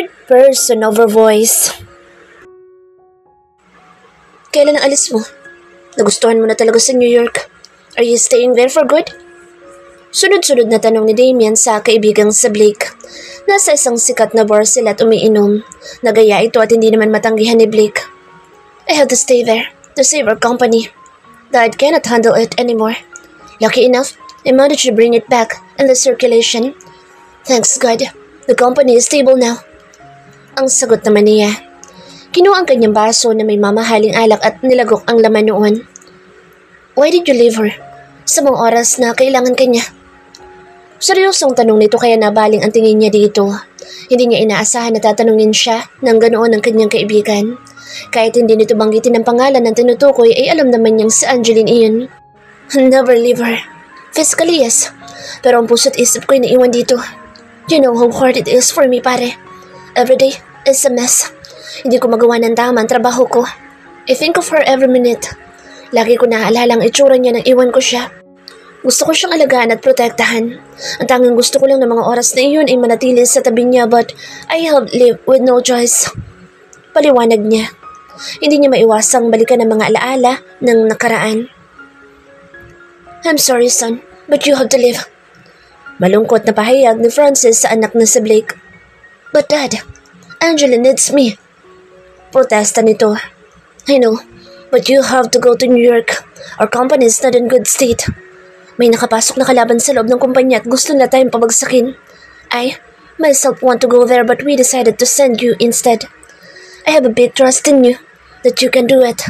third-person over voice. Kailan ang alis mo? Nagustuhan mo na talaga sa New York. Are you staying there for good? Sunod-sunod na tanong ni Damien sa kaibigang sa Blake. Nasa isang sikat na bar sila at umiinom. Nagaya ito at hindi naman matanggihan ni Blake. I have to stay there to save our company. Dad cannot handle it anymore. Lucky enough, I managed to bring it back in the circulation. Thanks God, the company is stable now. Ang sagot naman niya. Kinuha ang kanyang baso na may mamahaling alak at nilagok ang laman noon. Why did you leave her? Sa mga oras na kailangan kanya. Seryosong tanong nito kaya nabaling ang tingin niya dito. Hindi niya inaasahan na tatanungin siya ng ganoon ng kanyang kaibigan. Kahit hindi nito banggitin ang pangalan ng tinutukoy ay alam naman niyang si Angeline iyon. Never leave her. Physically yes, pero ang puso't isip ko ay naiwan dito. You know how hard it is for me pare. Every day is a mess. Hindi ko magawa ng tama ang trabaho ko. I think of her every minute. Lagi ko naaalala ang itsura niya nang iwan ko siya. Gusto ko siyang alagaan at protektahan. Ang tanging gusto ko lang ng mga oras na iyon ay manatili sa tabi niya but I have lived with no choice. Paliwanag niya. Hindi niya maiwasang balikan ang mga alaala ng nakaraan. I'm sorry son, but you have to leave. Malungkot na pahayag ni Francis sa anak na si Blake. But Dad, Angela needs me. Protesta nito. I know, but you have to go to New York. Our company is not in good state. May nakapasok na kalaban sa loob ng kumpanya at gusto na tayong pabagsakin. I, myself want to go there but we decided to send you instead. I have a big trust in you, that you can do it.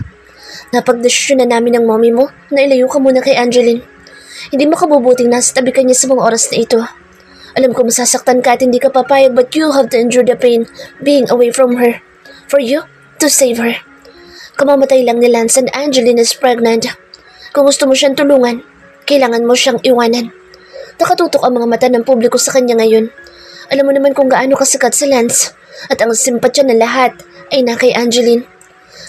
Napagdesisyon na namin ng mommy mo na ilayo ka muna kay Angeline. Hindi makabubuting nasa tabi ka niya sa mga oras na ito. Alam ko masasaktan ka at hindi ka papayag but you have to endure the pain being away from her. For you to save her. Kamamatay lang ni Lance and Angeline is pregnant. Kung gusto mo siyang tulungan, kailangan mo siyang iwanan. Nakatutok ang mga mata ng publiko sa kanya ngayon. Alam mo naman kung gaano kasikat si Lance at ang simpatya ng lahat ay na kay Angeline.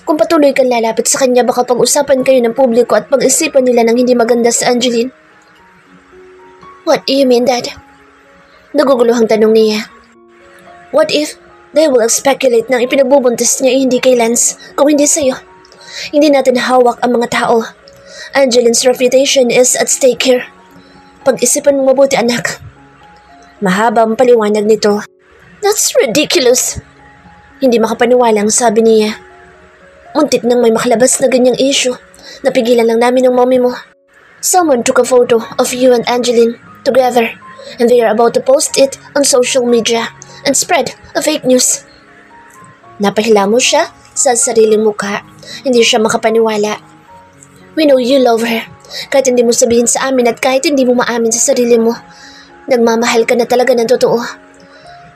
Kung patuloy kang lalapit sa kanya baka pag-usapan kayo ng publiko at pag-isipan nila ng hindi maganda sa Angeline. What do you mean, Dad? Naguguluhang tanong niya. What if they will speculate nang ipinagbubuntis niya hindi kay Lance kung hindi sa'yo? Hindi natin hawak ang mga tao. Angeline's reputation is at stake here. Pag-isipan mo mabuti anak. Mahabang paliwanag nito. That's ridiculous. Hindi makapaniwala ang sabi niya. Muntik nang may makalabas na ganyang issue. Napigilan lang namin ng mommy mo. Someone took a photo of you and Angeline together and they are about to post it on social media and spread a fake news. Napahilamos siya sa sariling mukha. Hindi siya makapaniwala. We know you love her. Kahit hindi mo sabihin sa amin at kahit hindi mo maamin sa sarili mo, nagmamahal ka na talaga ng totoo.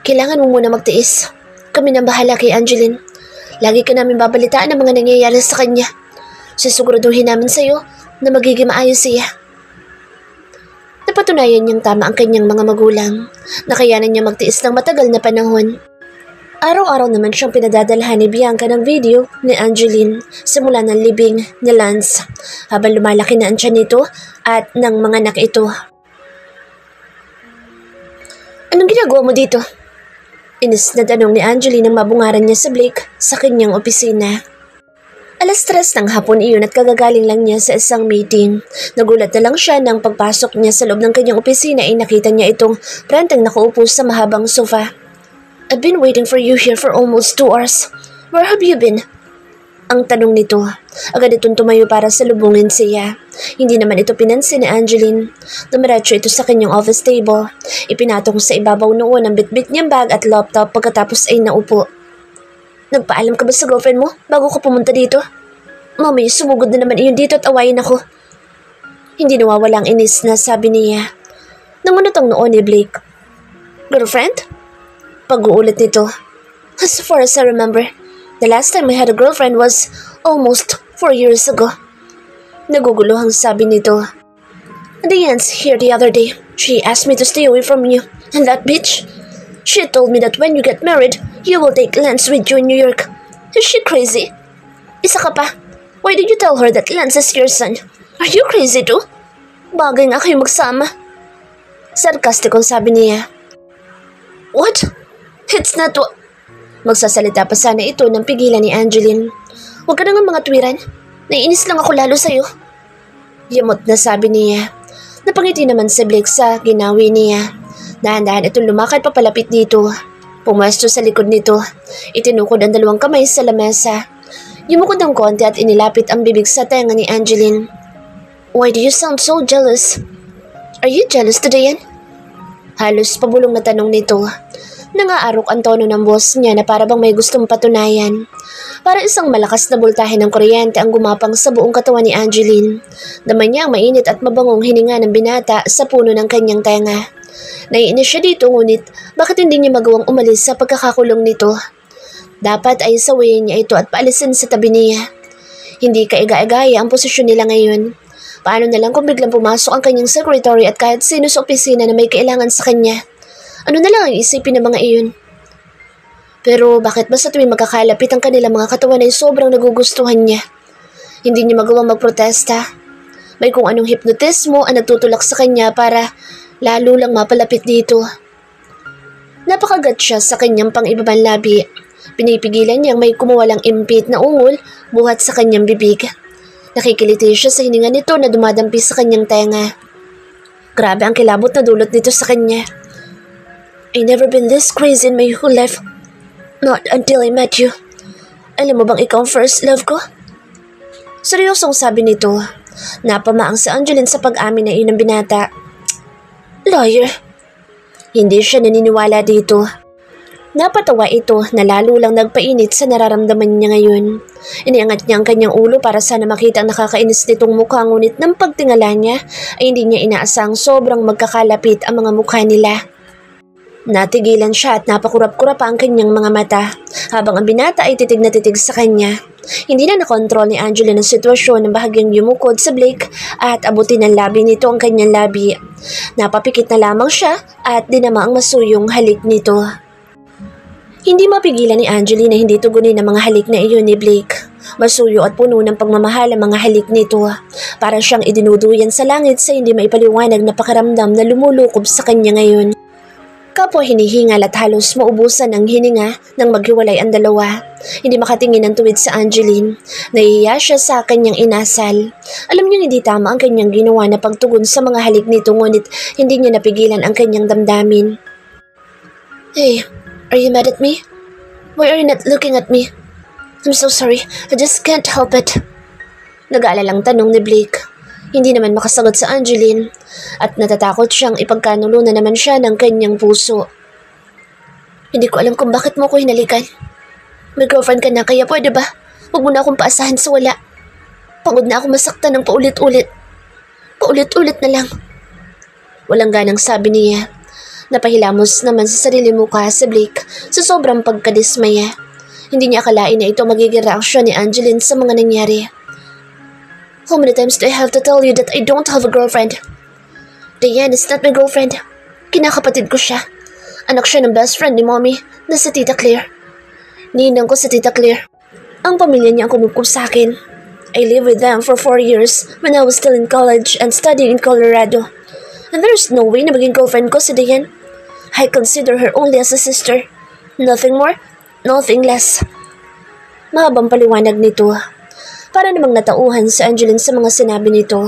Kailangan mo muna magtiis. Kami nang bahala kay Angeline. Lagi ka namin babalitaan ang mga nangyayari sa kanya. Sisiguraduhin namin sa'yo na magiging maayos siya. Napatunayan niyang tama ang kanyang mga magulang. Nakayanan niya magtiis ng matagal na panahon. Araw-araw naman siyang pinadadalhan ni Bianca ng video ni Angeline simula ng libing ni Lance habang lumalaki na ang tiyan nito at ng mga anak ito. Anong ginagawa mo dito? Inis na tanong ni Angeline nang mabungaran niya sa Blake sa kanyang opisina. 3:00 ng hapon iyon at kagagaling lang niya sa isang meeting. Nagulat na lang siya nang pagpasok niya sa loob ng kanyang opisina ay nakita niya itong prenteng nakaupo sa mahabang sofa. I've been waiting for you here for almost 2 hours. Where have you been? Ang tanong nito. Agad itong tumayo para salubungin siya. Hindi naman ito pinansin ni Angeline. Dumiretso ito sa kanyang office table. Ipinatong sa ibabaw noon ang bitbit niyang bag at laptop pagkatapos ay naupo. Nagpaalam ka ba sa girlfriend mo bago ka pumunta dito? Mami, sumugod na naman iyon dito at awayin ako. Hindi nawawala ang inis na sabi niya. Namunot ang noon ni Blake. Girlfriend? Pag-uulit nito. As far as I remember, the last time I had a girlfriend was almost 4 years ago. Naguguluhang sabi nito. Diane's here the other day. She asked me to stay away from you. And that bitch? She told me that when you get married, you will take Lance with you in New York. Is she crazy? Isa ka pa. Why did you tell her that Lance is your son? Are you crazy too? Bagay nga kayo magsama. Sarkastikong sabi niya. What? It's not what... Magsasalita pa sana ito nang pigilan ni Angeline. Huwag ka na nga mga tuwiran. Naiinis lang ako lalo sa'yo. Yamot na sabi niya. Napangiti naman si Blake sa ginawi niya. Dahan-dahan itong lumakad papalapit dito. Pumwesto sa likod nito. Itinukod ang dalawang kamay sa lamesa. Yumukod ng konti at inilapit ang bibig sa tenga ni Angeline. Why do you sound so jealous? Are you jealous today, Yan? Halos pabulong na tanong nito. Nangaarok ang tono ng boss niya na para bang may gustong patunayan. Para isang malakas na bultahe ng kuryente ang gumapang sa buong katawan ni Angeline. Daman niya ang mainit at mabangong hininga ng binata sa puno ng kanyang tenga. Naiinis siya dito ngunit bakit hindi niya magawang umalis sa pagkakakulong nito? Dapat ay sawayin niya ito at paalisin sa tabi niya. Hindi kaiga-igaya ang posisyon nila ngayon. Paano na lang kung biglang pumasok ang kanyang secretary at kahit sino sa opisina na may kailangan sa kanya? Ano na lang ang isipin ng mga iyon? Pero bakit ba sa tuwing magkakalapit ang kanilang mga katawan ay sobrang nagugustuhan niya? Hindi niya magawang magprotesta. May kung anong hipnotismo ang nagtutulak sa kanya para lalo lang mapalapit dito. Napakagat siya sa kanyang pang-ibabang labi. Pinipigilan niyang may kumuwalang impit na ungol buhat sa kanyang bibig. Nakikiliti siya sa hininga nito na dumadampi sa kanyang tenga. Grabe ang kilabot na dulot nito sa kanya. I never been this crazy in my whole life. Not until I met you. Alam mo bang ikaw ang first love ko? Seryosong sabi nito. Napamaang si Angeline sa pag-amin na iyon ng binata. Lawyer. Hindi siya naniniwala dito. Napatawa ito na lalo lang nagpainit sa nararamdaman niya ngayon. Iniangat niya ang kanyang ulo para sana makita ang nakakainis nitong mukha ngunit ng pagtingala niya ay hindi niya inaasang sobrang magkakalapit ang mga mukha nila. Natigilan siya at napakurap-kurap pa ang kanyang mga mata habang ang binata ay titig na titig sa kanya. Hindi na nakontrol ni Angela ng sitwasyon ng bahagyang yumukod sa Blake at abutin ng labi nito ang kanyang labi. Napapikit na lamang siya at dinama ang masuyong halik nito. Hindi mapigilan ni Angela na hindi tugunin ang mga halik na iyon ni Blake. Masuyo at puno ng pagmamahal ang mga halik nito. Para siyang idinuduyan sa langit sa hindi maipaliwanag na pakiramdam na lumulukob sa kanya ngayon. Kapwa hinihingal at halos maubusan ang hininga nang maghiwalay ang dalawa. Hindi makatingin ng tuwid sa Angeline. Nahihiya siya sa kanyang inasal. Alam niyang hindi tama ang kanyang ginawa na pagtugon sa mga halik nito ngunit hindi niya napigilan ang kanyang damdamin. Hey, are you mad at me? Why are you not looking at me? I'm so sorry, I just can't help it. Nag-aalalang tanong ni Blake. Hindi naman makasagot sa Angeline at natatakot siyang ipagkanulo na naman siya ng kanyang puso. Hindi ko alam kung bakit mo ko hinalikan. May girlfriend ka na kaya pwede ba? Huwag mo na akong paasahan sa wala. Pagod na ako masaktan ng paulit-ulit. Paulit-ulit na lang. Walang ganang sabi niya. Napahilamos naman sa sarili mukha si Blake sa sobrang pagkadismaya. Hindi niya akalain na ito magiging reaksyon ni Angeline sa mga nangyari. How many times do I have to tell you that I don't have a girlfriend? Diane is not my girlfriend. Kinakapatid ko siya. Anak siya ng best friend ni Mommy na si Tita Claire. Ninang ko si Tita Claire. Ang pamilya niya ang kumukup sa akin. I lived with them for 4 years when I was still in college and studying in Colorado. And there's no way na maging girlfriend ko si Diane. I consider her only as a sister. Nothing more, nothing less. Mahabang paliwanag nito. Para namang natauhan si Angeline sa mga sinabi nito.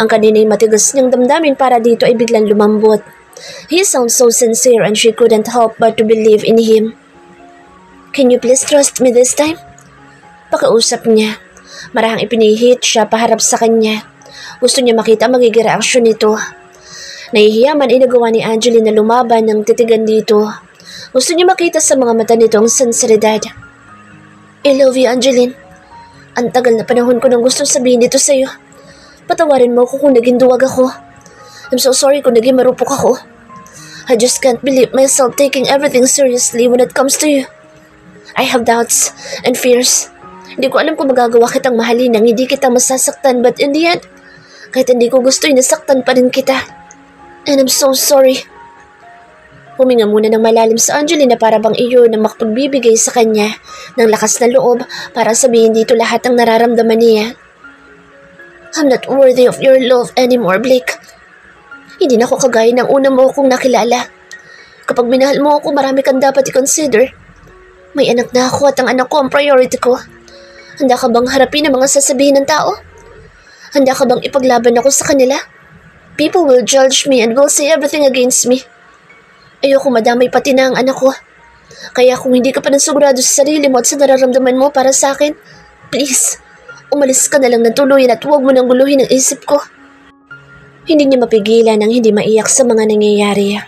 Ang kanina'y matigas niyang damdamin para dito ay biglang lumambot. He sounds so sincere and she couldn't help but to believe in him. Can you please trust me this time? Pakiusap niya. Marahang ipinihit siya paharap sa kanya. Gusto niya makita magiging reaksyon nito. Nahihiya man inagawa ni Angeline na lumaban ng titigan dito. Gusto niya makita sa mga mata nito ang sinseridad. I love you, Angeline. Ang tagal na panahon ko nang gusto sabihin dito sa'yo. Patawarin mo ako kung naging duwag ako. I'm so sorry kung naging marupok ako. I just can't believe myself taking everything seriously when it comes to you. I have doubts and fears. Hindi ko alam kung magagawa kitang mahalin nang hindi kita masasaktan but in the end, kahit hindi ko gusto nasaktan pa rin kita. And I'm so sorry. Huminga muna ng malalim sa Angeline na para bang iyon na makapagbibigay sa kanya ng lakas na loob para sabihin dito lahat ang nararamdaman niya. I'm not worthy of your love anymore, Blake. Hindi na ako kagaya ng una mo akong nakilala. Kapag minahal mo ako, marami kang dapat i-consider. May anak na ako at ang anak ko ang priority ko. Handa ka bang harapin ang mga sasabihin ng tao? Handa ka bang ipaglaban ako sa kanila? People will judge me and will say everything against me. Ayoko madamay pati na ang anak ko. Kaya kung hindi ka pa nasigurado sa sarili mo at sa nararamdaman mo para sa akin, please, umalis ka na lang ng tuluyan at huwag mo nang guluhin ang isip ko. Hindi niya mapigilan ang hindi maiyak sa mga nangyayari.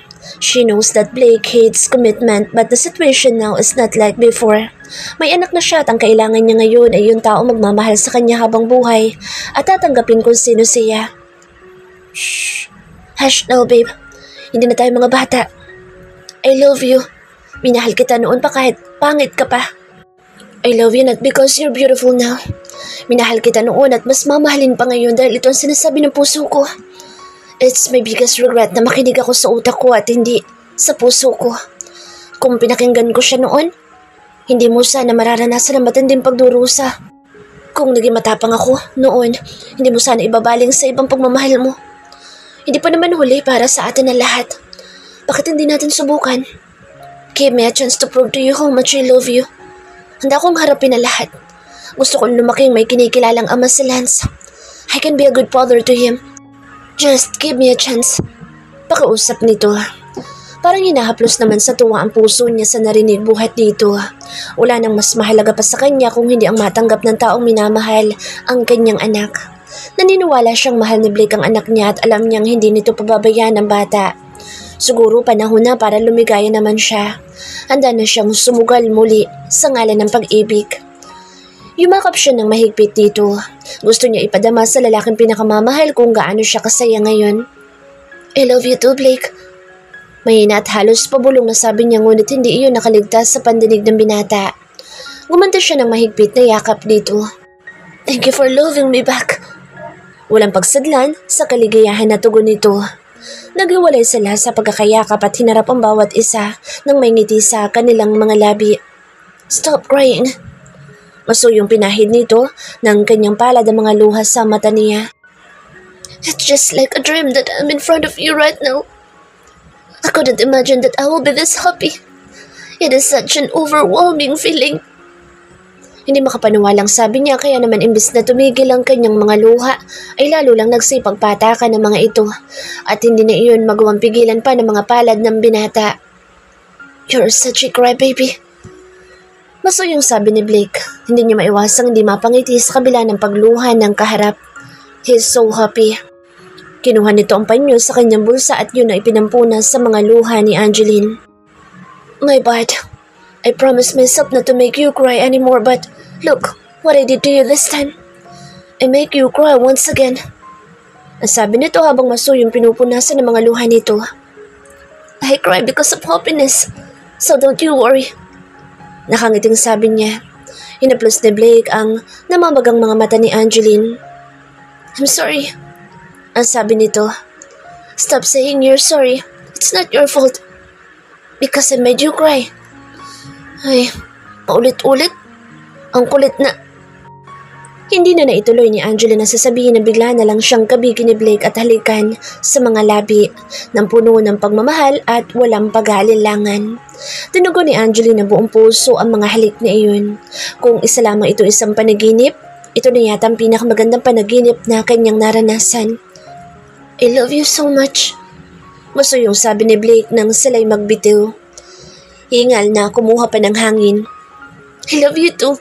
She knows that Blake hates commitment but the situation now is not like before. May anak na siya at ang kailangan niya ngayon ay yung tao magmamahal sa kanya habang buhay at tatanggapin kung sino siya. Shh. Hush now, babe. Hindi na tayo mga bata. I love you. Minahal kita noon pa kahit pangit ka pa. I love you not because you're beautiful now. Minahal kita noon at mas mamahalin pa ngayon dahil ito ang sinasabi ng puso ko. It's my biggest regret na makinig ako sa utak ko at hindi sa puso ko. Kung pinakinggan ko siya noon, hindi mo sana mararanasan ang matinding pagdurusa. Kung naging matapang ako noon, hindi mo sana ibabaling sa ibang pagmamahal mo. Hindi pa naman huli para sa atin na lahat. Bakit hindi natin subukan? Give me a chance to prove to you how much I love you. Handa akong harapin na lahat. Gusto kong lumaking may kinikilalang ama si Lance. I can be a good father to him. Just give me a chance. Pakiusap nito. Parang hinahaplos naman sa tuwa ang puso niya sa narinig buhat dito. Wala nang mas mahalaga pa sa kanya kung hindi ang matanggap ng taong minamahal ang kanyang anak. Naniniwala siyang mahal ni Blake ang anak niya at alam niyang hindi nito pababayaan ang bata. Siguro panahon na para lumigaya naman siya. Handa na siyang sumugal muli sa ngalan ng pag-ibig. Yumakap siya ng mahigpit dito. Gusto niya ipadama sa lalaking pinakamamahal kung gaano siya kasaya ngayon. I love you too, Blake. Mahina at halos pabulong na sabi niya ngunit hindi iyon nakaligtas sa pandinig ng binata. Gumanta siya ng mahigpit na yakap dito. Thank you for loving me back. Walang pagsadlan sa kaligayahan na tugon nito. Naghiwalay sila sa pagkakayakap at hinarap ang bawat isa ng may ngiti sa kanilang mga labi. Stop crying. Masuyong pinahid nito ng kanyang palad ang mga luha sa mata niya. It's just like a dream that I'm in front of you right now. I couldn't imagine that I will be this happy. It is such an overwhelming feeling. Hindi makapaniwalang sabi niya kaya naman imbis na tumigil ang kanyang mga luha ay lalo lang nagsipagpatakan ng mga ito at hindi na iyon magawang pigilan pa ng mga palad ng binata. You're such a crybaby. Masuyong sabi ni Blake. Hindi niya maiwasang hindi mapangiti sa kabila ng pagluha ng kaharap. He's so happy. Kinuha nito ang panyo sa kanyang bulsa at yun ay pinampunas sa mga luha ni Angeline. My bad. I promised myself not to make you cry anymore but look what I did to you this time. I make you cry once again. Ang sabi nito habang masuyong pinupunasan ng mga luha nito. I cry because of happiness, so don't you worry. Nakangiting sabi niya. Hinaplos ni Blake ang namamagang mga mata ni Angeline. I'm sorry. Ang sabi nito. Stop saying you're sorry. It's not your fault. Because I made you cry. Ay, paulit-ulit. Ang kulit na. Hindi na naituloy ni Angeline na sasabihin na bigla na lang siyang kabigin ni Blake at halikan sa mga labi ng puno ng pagmamahal at walang pag-aalilangan. Tinugo ni Angeline ng buong puso ang mga halik na iyon. Kung isa lamang ito isang panaginip, ito na yata ang pinakamagandang panaginip na kanyang naranasan. I love you so much. Masuyong sabi ni Blake nang sila'y magbitiw. Hingal na kumuha pa ng hangin. I love you too.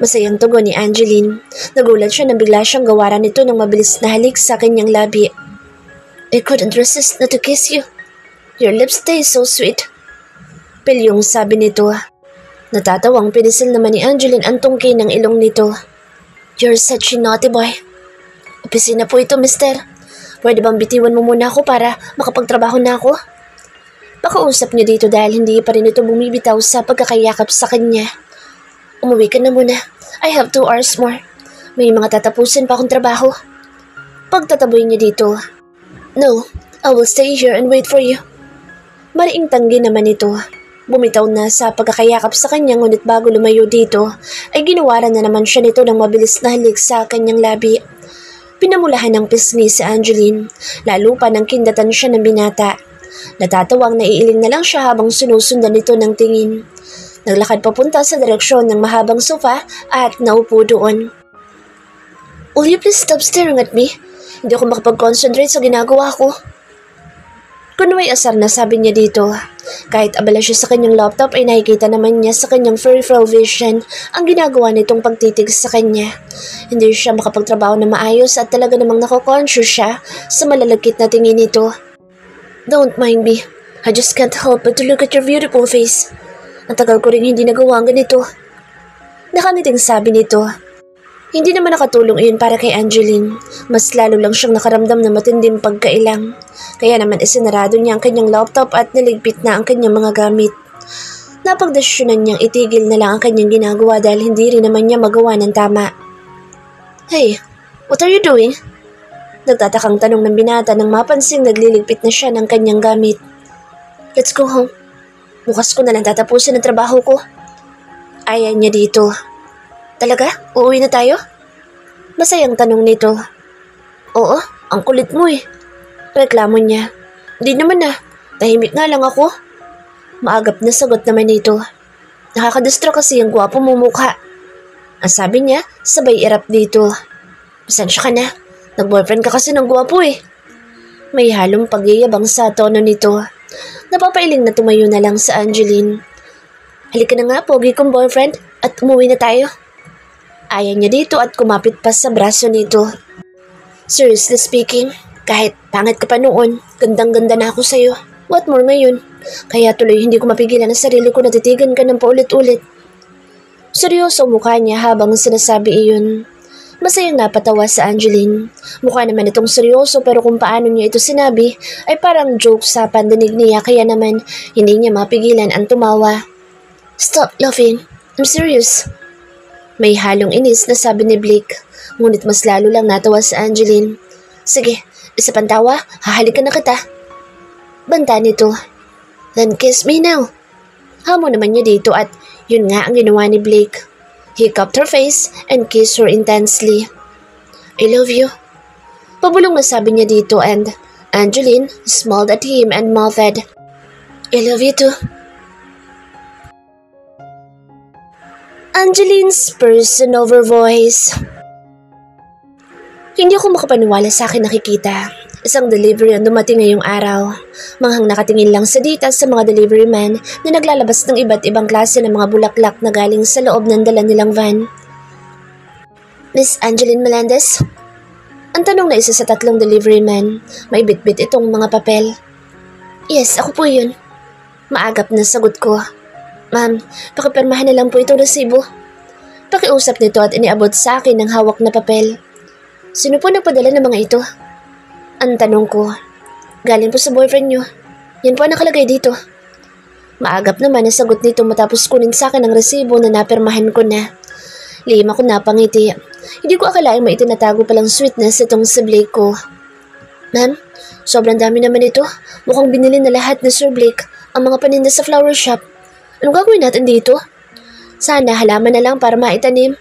Masayang tugon ni Angeline. Nagulat siya nang bigla siyang gawaran nito ng mabilis na halik sa kanyang labi. I couldn't resist not to kiss you. Your lips taste so sweet. Pilyong sabi nito. Natatawang pinisil naman ni Angeline ang tungkay ng ilong nito. You're such a naughty boy. Opisina po ito, mister. Pwede bang bitiwan mo muna ako para makapagtrabaho na ako? Pakausap niya dito dahil hindi pa rin ito bumibitaw sa pagkakayakap sa kanya. Umuwi ka na muna. I have 2 hours more. May mga tatapusin pa akong trabaho. Pagtataboy niya dito. No, I will stay here and wait for you. Mariing tanggi naman ito. Bumitaw na sa pagkakayakap sa kanya ngunit bago lumayo dito, ay ginawaran na naman siya nito ng mabilis na halik sa kanyang labi. Pinamulahan ng pisngi si Angeline, lalo pa nang kindatan siya ng binata. Natatawang naiiling na lang siya habang sinusundan nito ng tingin. Naglakad papunta sa direksyon ng mahabang sofa at naupo doon. Will you please stop staring at me? Hindi ako makapag-concentrate sa ginagawa ko. Kung may asar na sabi niya dito. Kahit abala siya sa kanyang laptop ay nakikita naman niya sa kanyang peripheral vision ang ginagawa nitong pagtitig sa kanya. Hindi siya makapagtrabaho na maayos at talaga namang nako-conscious siya sa malalagkit na tingin nito. Don't mind me. I just can't help but to look at your beautiful face. Ang tagal ko rin hindi nagawa ang ganito. Nakangiting sabi nito. Hindi naman nakatulong iyon para kay Angeline. Mas lalo lang siyang nakaramdam ng matinding pagkailang. Kaya naman isinarado niya ang kanyang laptop at niligpit na ang kanyang mga gamit. Napagdesisyonan niyang itigil na lang ang kanyang ginagawa dahil hindi rin naman niya magawa ng tama. Hey, what are you doing? Nagtatakang tanong ng binata nang mapansing nagliligpit na siya ng kanyang gamit. Let's go home. Bukas ko na lang tatapusin ang trabaho ko. Ayaw niya dito. Talaga? Uuwi na tayo? Masayang tanong nito. Oo, ang kulit mo eh. Reklamo niya. Di naman na. Tahimik nga lang ako. Maagap na sagot naman nito. Nakakadistro kasi ang gwapo mo mukha. Ang sabi niya, sabay irap dito. Pasensya ka na. Nag-boyfriend ka kasi ng gwapo eh. May halong pagyayabang sa tono nito. Napapailing na tumayo na lang sa Angeline. Halika na nga, pogi kong boyfriend, at umuwi na tayo. Ayaw niya dito at kumapit pa sa braso nito. Seriously speaking, kahit pangit ka pa noon, gandang-ganda na ako sa'yo. What more ngayon? Kaya tuloy hindi ko mapigilan ang sarili ko na titigan ka ng paulit-ulit. Seryoso mukha niya habang sinasabi iyon. Masayang napatawa sa Angeline. Mukha naman itong seryoso pero kung paano niya ito sinabi ay parang joke sa pandinig niya kaya naman hindi niya mapigilan ang tumawa. Stop laughing. I'm serious. May halong inis na sabi ni Blake, ngunit mas lalo lang natawa sa Angeline. Sige, isa pang tawa, hahalikan na kita. Banta nito. Then kiss me now. Hamon naman niya dito at yun nga ang ginawa ni Blake. He cupped her face and kissed her intensely. I love you. Pabulong na sabi niya dito and Angeline smiled at him and mouthed, I love you too. Angeline's person-over voice. Hindi ako makapaniwala sa akin nakikita. Isang delivery ang dumating ngayong araw. Manghang nakatingin lang sa dita sa mga delivery man na naglalabas ng iba't ibang klase ng mga bulaklak na galing sa loob ng dala nilang van. Miss Angeline Melendez? Ang tanong na isa sa tatlong delivery man. May bitbit itong mga papel. Yes, ako po yun. Maagap na sagot ko. Ma'am, pakipirmahan na lang po itong resibo. Pakiusap nito at iniabot sa akin ng hawak na papel. Sino po nagpadala ng mga ito? Ang tanong ko. Galing po sa boyfriend niyo. Yan po ang nakalagay dito. Maagap naman ang sagot nito matapos kunin sa akin ang resibo na napirmahan ko na. Lihim ako napangiti. Hindi ko akalaing may itinatago palang sweetness itong sa Blake ko. Ma'am, sobrang dami naman ito. Mukhang binili na lahat ni Sir Blake ang mga paninda sa flower shop. Anong gagawin natin dito? Sana halaman na lang para maitanim.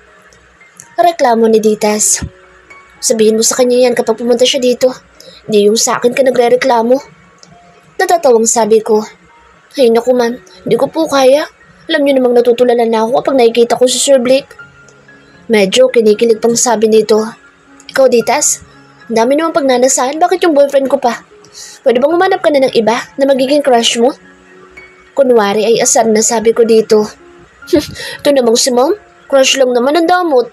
Reklamo ni Ditas. Sabihin mo sa kanya yan kapag pumunta siya dito. Hindi yung sa akin ka nagre-reklamo. Natatawang sabi ko. Ay naku ma'am, hindi ko po kaya. Alam niyo namang natutulalan na ako kapag nakikita ko si Sir Blake. Medyo kinikilig pang sabi nito. Ikaw Ditas, ang dami namang pagnanasaan, bakit yung boyfriend ko pa? Pwede bang umanap ka na ng iba na magiging crush mo? Kunwari ay asar na sabi ko dito. Ito namang si ma'am, crush lang naman ang damot.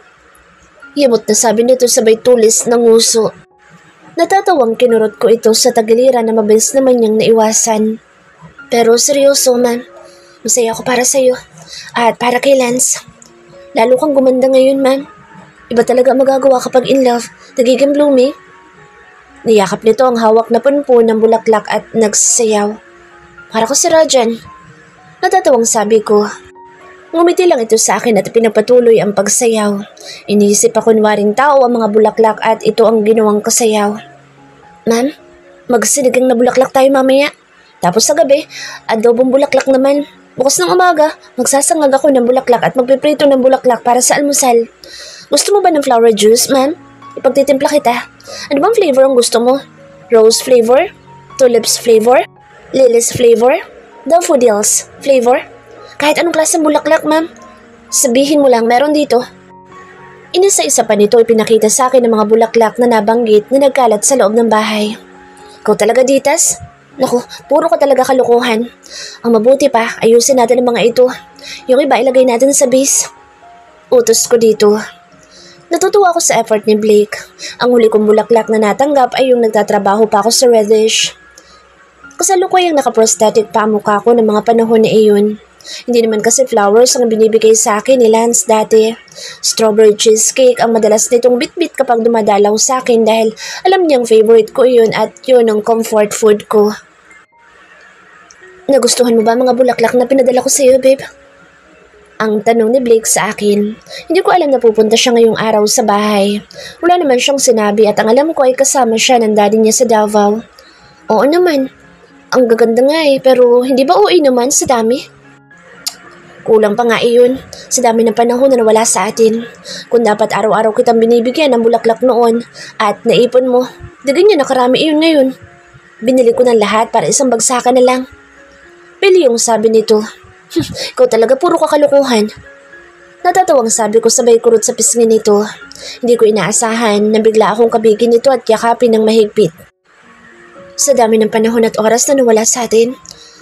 Yamot na sabi nito sabay tulis ng nguso. Natatawang kinurot ko ito sa tagiliran na mabilis naman niyang naiwasan. Pero seryoso man, masaya ako para sa'yo at para kay Lance. Lalo kang gumanda ngayon man. Iba talaga magagawa kapag in love, nagiging blooming. Niyakap nito ang hawak na punpo ng bulaklak at nagsasayaw. Para ko si Rajan. Natatawang sabi ko. Ngumiti lang ito sa akin at pinagpatuloy ang pagsayaw. Iniisip pa kunwaring tao ang mga bulaklak at ito ang ginawang kasayaw. Ma'am, magsinigang na bulaklak tayo mamaya. Tapos sa gabi, adobong bulaklak naman. Bukas ng umaga, magsasangag ako ng bulaklak at magpiprito ng bulaklak para sa almusal. Gusto mo ba ng flower juice, ma'am? Ipagtitimpla kita. Ano bang flavor ang gusto mo? Rose flavor? Tulips flavor? Lilies flavor? Daffodils flavor? Kahit anong klaseng bulaklak, ma'am. Sabihin mo lang meron dito. Inisa-isa pa nito ipinakita sa akin ng mga bulaklak na nabanggit na nagkalat sa loob ng bahay. Ikaw talaga, Ditas? Naku, puro ka talaga kalukuhan. Ang mabuti pa, ayusin natin ang mga ito. Yung iba ilagay natin sa base. Utos ko dito. Natutuwa ako sa effort ni Blake. Ang huli kong bulaklak na natanggap ay yung nagtatrabaho pa ako sa Reddish. Kasalukuyang nakaprosthetic pa ang mukha ko ng mga panahon na iyon. Hindi naman kasi flowers ang binibigay sa akin ni Lance dati. Strawberry cheesecake ang madalas nitong bitbit kapag dumadalaw sa akin dahil alam niyang favorite ko iyon at yun ang comfort food ko. Nagustuhan mo ba mga bulaklak na pinadala ko sa iyo, babe? Ang tanong ni Blake sa akin. Hindi ko alam na pupunta siya ngayong araw sa bahay. Wala naman siyang sinabi at ang alam ko ay kasama siya ng daddy niya sa Davao. Oo naman. Ang gaganda nga pero hindi ba OA naman sa dami? Kulang pa nga iyon. Sa dami ng panahon na nawala sa atin. Kung dapat araw-araw kitang binibigyan ng bulaklak noon at naipon mo, di ganyan nakarami iyon ngayon. Binili ko ng lahat para isang bagsakan na lang. Pili yung sabi nito. Ikaw talaga puro kakalukuhan. Natatawang sabi ko sabay kurot sa pisngi nito. Hindi ko inaasahan na bigla akong kabigin nito at yakapin ng mahigpit. Sa dami ng panahon at oras na nawala sa atin,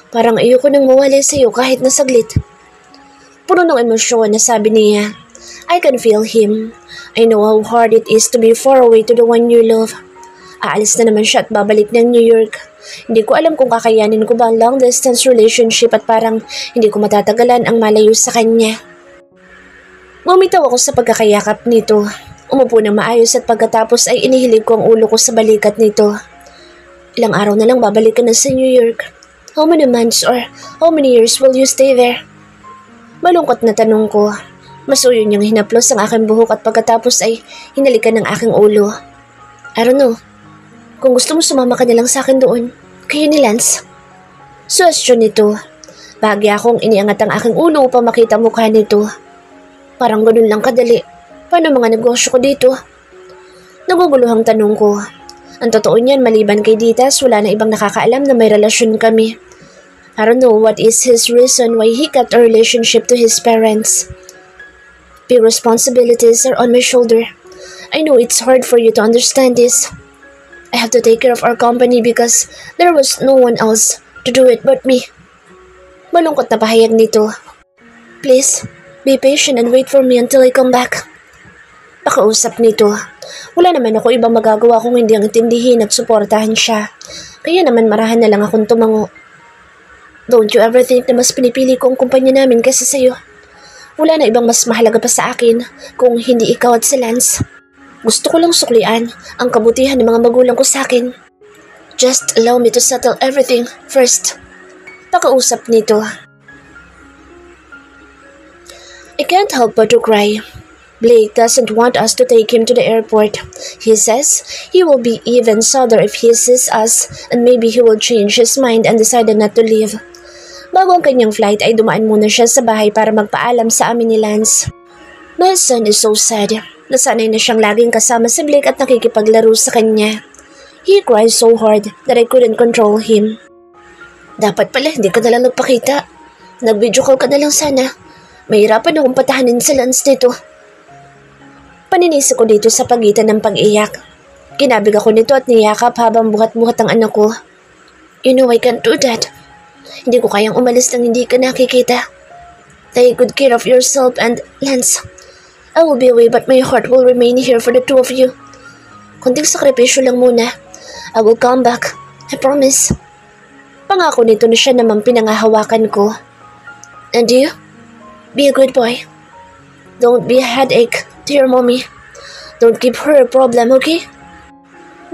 parang ayoko nang mawala sa iyo kahit na saglit. Puno ng emosyon na sabi niya, I can feel him. I know how hard it is to be far away to the one you love. Aalis na naman siya at babalik ng New York. Hindi ko alam kung kakayanin ko ba ang long distance relationship at parang hindi ko matatagalan ang malayo sa kanya. Bumitaw ako sa pagkakayakap nito. Umupo ng maayos at pagkatapos ay inihilig ko ang ulo ko sa balikat nito. Ilang araw na lang babalik ka na sa New York. How many months or how many years will you stay there? Malungkot na tanong ko. Masuyo niyang hinaplos ang aking buhok at pagkatapos ay hinalikan ng aking ulo. I don't know. Kung gusto mo sumama ka na lang sa akin doon, kayo ni Lance. Suwestyon nito. Bahagya akong iniangat ang aking ulo upang makita mukha nito. Parang ganun lang kadali. Paano mga negosyo ko dito? Naguguluhang tanong ko. Ang totoo niyan, maliban kay Ditas, wala na ibang nakakaalam na may relasyon kami. I don't know what is his reason why he cut a relationship to his parents. Big responsibilities are on my shoulder. I know it's hard for you to understand this. I have to take care of our company because there was no one else to do it but me. Malungkot na pahayag nito. Please, be patient and wait for me until I come back. Pakausap nito. Wala naman ako ibang magagawa kung hindi ang intindihin at suportahan siya. Kaya naman marahan na lang akong tumango. Don't you ever think na mas pinipili ko ang kumpanya namin kaysa sa'yo? Wala na ibang mas mahalaga pa sa akin kung hindi ikaw at si Lance. Gusto ko lang suklian ang kabutihan ng mga magulang ko sa akin. Just allow me to settle everything first. Pakausap nito. I can't help but to cry. Blake doesn't want us to take him to the airport. He says he will be even sadder if he sees us and maybe he will change his mind and decided not to leave. Bago ang kanyang flight ay dumaan muna siya sa bahay para magpaalam sa amin ni Lance. My son is so sad. Nasanay na siyang laging kasama si Blake at nakikipaglaro sa kanya. He cries so hard that I couldn't control him. Dapat pala hindi ka nalang nagpakita. Nag-video call ka nalang sana. Mahirapan akong patahanin sa Lance nito. Paninisi ko dito sa pagitan ng pag-iyak. Kinabig ako nito at niyakap habang buhat-buhat ang anak ko. You know I can't do that. Hindi ko kayang umalis nang hindi ka nakikita. Take good care of yourself and Lance. I will be away but my heart will remain here for the two of you. Kunting sakripisyo lang muna. I will come back. I promise. Pangako nito na siya naman pinangahawakan ko. And you? Be a good boy. Don't be a headache to your mommy. Don't give her a problem, okay?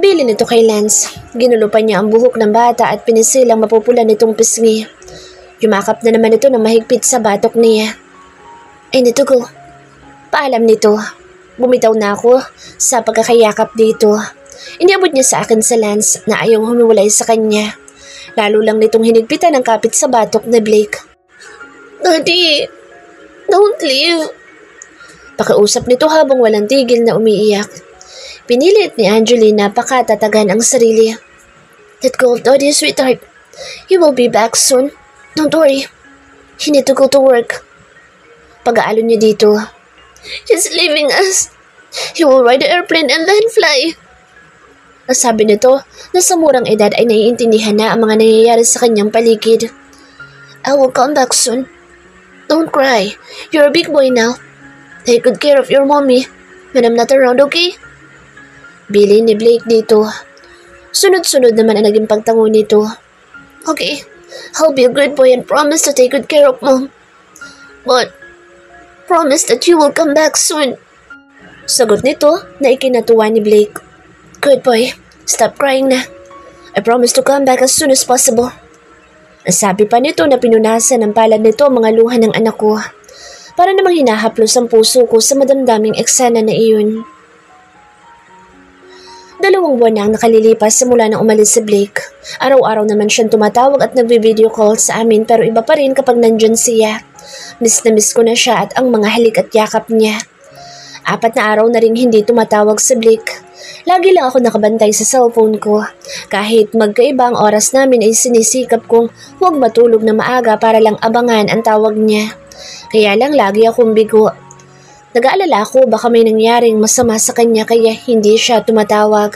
Bili nito kay Lance. Ginulupan niya ang buhok ng bata at pinisilang mapupula nitong pisngi. Yumakap na naman ito ng mahigpit sa batok niya. I need to go. Paalam nito. Bumitaw na ako sa pagkakayakap dito. Iniabot niya sa akin sa Lance na ayaw humiwalay sa kanya. Lalo lang nitong hinigpitan ang kapit sa batok ni Blake. Daddy, don't leave. Pakiusap nito habang walang tigil na umiiyak. Pinilit ni Angelina pakatatagan ang sarili. Let go of Daddy, sweetheart. He will be back soon. Don't worry. He need to go to work. Pag-aalon niya dito. He's leaving us. He will ride the airplane and then fly. Sabi nito na sa murang edad ay naiintindihan na ang mga nangyayari sa kanyang paligid. I will come back soon. Don't cry. You're a big boy now. Take good care of your mommy when I'm not around, okay? Bili ni Blake dito. Sunod-sunod naman ang naging pagtango nito. Okay, I'll be a good boy and promise to take good care of mom. But promise that you will come back soon. Sagot nito na ikinatuwa ni Blake. Good boy, stop crying na. I promise to come back as soon as possible. Sabi pa nito na pinunasan ng palad nito ang mga luha ng anak ko. Para namang hinahaplos ang puso ko sa madamdaming eksena na iyon. 2 buwan na ang nakalilipas simula nang umalis si Blake. Araw-araw naman siyang tumatawag at nagbe-video call sa amin pero iba pa rin kapag nandyan siya. Miss na miss ko na siya at ang mga halik at yakap niya. 4 na araw na ring hindi tumatawag si Blake. Lagi lang ako nakabantay sa cellphone ko. Kahit magkaiba ang oras namin ay sinisikap kong huwag matulog na maaga para lang abangan ang tawag niya. Kaya lang lagi akong bigo. Nag-aalala ako baka may nangyaring masama sa kanya kaya hindi siya tumatawag.